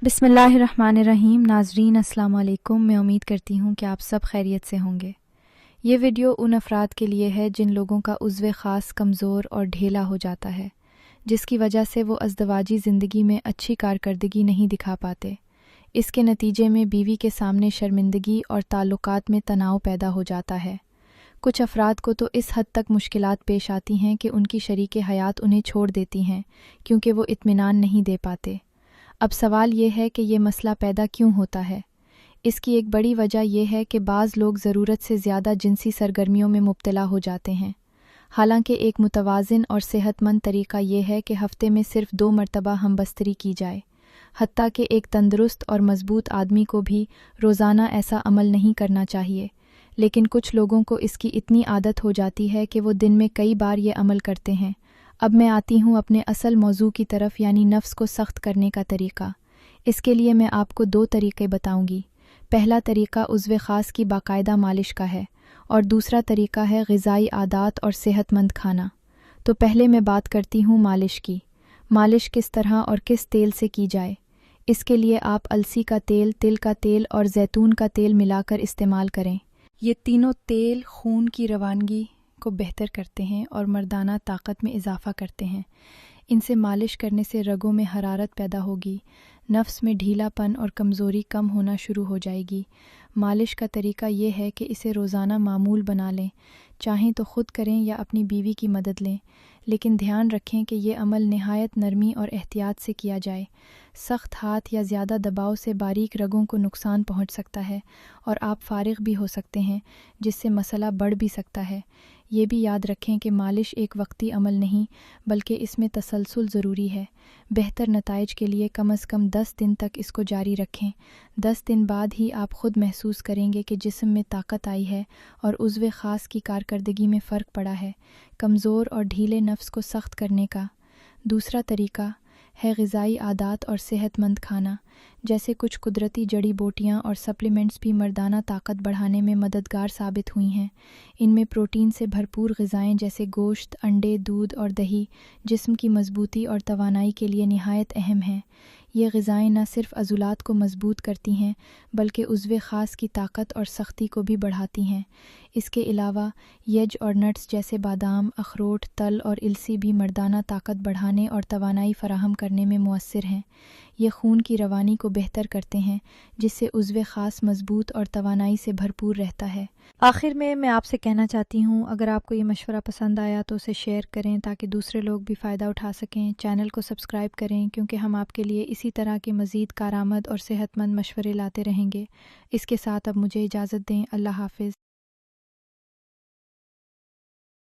बिस्मिल्लाहिर्रहमानिर्रहीम। नाजरीन अस्सलाम वालेकुम। मैं उम्मीद करती हूँ कि आप सब खैरियत से होंगे। ये वीडियो उन अफराद के लिए है जिन लोगों का उज़्व ख़ास कमज़ोर और ढीला हो जाता है, जिसकी वजह से वो अज़दवाजी ज़िंदगी में अच्छी कारकर्दगी नहीं दिखा पाते। इसके नतीजे में बीवी के सामने शर्मिंदगी और ताल्लुकात में तनाव पैदा हो जाता है। कुछ अफराद को तो इस हद तक मुश्किलात पेश आती हैं कि उनकी शरीके हयात उन्हें छोड़ देती हैं क्योंकि वो इत्मीनान नहीं दे पाते। अब सवाल ये है कि ये मसला पैदा क्यों होता है। इसकी एक बड़ी वजह यह है कि बाज़ लोग ज़रूरत से ज़्यादा जिनसी सरगर्मियों में मुब्तला हो जाते हैं। हालांकि एक मुतवाज़िन और सेहतमंद तरीका यह है कि हफ़्ते में सिर्फ़ 2 मरतबा हमबस्तरी की जाए। हत्ता कि एक तंदुरुस्त और मज़बूत आदमी को भी रोज़ाना ऐसा अमल नहीं करना चाहिए, लेकिन कुछ लोगों को इसकी इतनी आदत हो जाती है कि वो दिन में कई बार ये अमल करते हैं। अब मैं आती हूँ अपने असल मौजू की तरफ, यानी नफ्स को सख्त करने का तरीका। इसके लिए मैं आपको 2 तरीक़े बताऊँगी। पहला तरीका उज़्व ख़ास की बाकायदा मालिश का है और दूसरा तरीका है ग़िज़ाई आदात और सेहतमंद खाना। तो पहले मैं बात करती हूँ मालिश की। मालिश किस तरह और किस तेल से की जाए। इसके लिए आप अलसी का तेल, तिल का तेल और जैतून का तेल मिलाकर इस्तेमाल करें। ये तीनों तेल खून की रवानगी को बेहतर करते हैं और मर्दाना ताकत में इजाफ़ा करते हैं। इनसे मालिश करने से रगों में हरारत पैदा होगी, नफ्स में ढीलापन और कमज़ोरी कम होना शुरू हो जाएगी। मालिश का तरीका ये है कि इसे रोज़ाना मामूल बना लें, चाहें तो ख़ुद करें या अपनी बीवी की मदद लें, लेकिन ध्यान रखें कि ये अमल नहायत नरमी और एहतियात से किया जाए। सख्त हाथ या ज़्यादा दबाव से बारीक रगों को नुकसान पहुँच सकता है और आप फारिग भी हो सकते हैं, जिससे मसला बढ़ भी सकता है। ये भी याद रखें कि मालिश एक वक्ती अमल नहीं, बल्कि इसमें तसलसल ज़रूरी है। बेहतर नताइज के लिए कम से कम 10 दिन तक इसको जारी रखें। 10 दिन बाद ही आप ख़ुद महसूस करेंगे कि जिस्म में ताकत आई है और उज़्व ख़ास की कारकर्दगी में फ़र्क पड़ा है। कमज़ोर और ढीले नफ्स को सख्त करने का दूसरा तरीका है ग़िज़ाई आदात और सेहतमंद खाना। जैसे कुछ कुदरती जड़ी बूटियाँ और सप्लीमेंट्स भी मर्दाना ताकत बढ़ाने में मददगार साबित हुई हैं। इनमें प्रोटीन से भरपूर ग़िज़ाएँ जैसे गोश्त, अंडे, दूध और दही जिस्म की मजबूती और तवानाई के लिए निहायत अहम हैं। ये ग़िज़ाएँ न सिर्फ़ अज़ुलात को मजबूत करती हैं, बल्कि उज़्व ख़ास की ताकत और सख्ती को भी बढ़ाती हैं। इसके अलावा यज और नट्स जैसे बादाम, अखरोट, तल और इलसी भी मर्दाना ताकत बढ़ाने और तवानाई फ़राहम करने में मुअस्सिर हैं। ये खून की रवानी को बेहतर करते हैं, जिससे उज़्व ख़ास मजबूत और तवानाई से भरपूर रहता है। आखिर में मैं आपसे कहना चाहती हूँ, अगर आपको ये मशवरा पसंद आया तो उसे शेयर करें ताकि दूसरे लोग भी फ़ायदा उठा सकें। चैनल को सब्सक्राइब करें क्योंकि हम आपके लिए इसी तरह के मज़ीद कारआमद और सेहतमंद मशवरे लाते रहेंगे। इसके साथ अब मुझे इजाज़त दें। अल्लाह हाफ़िज़।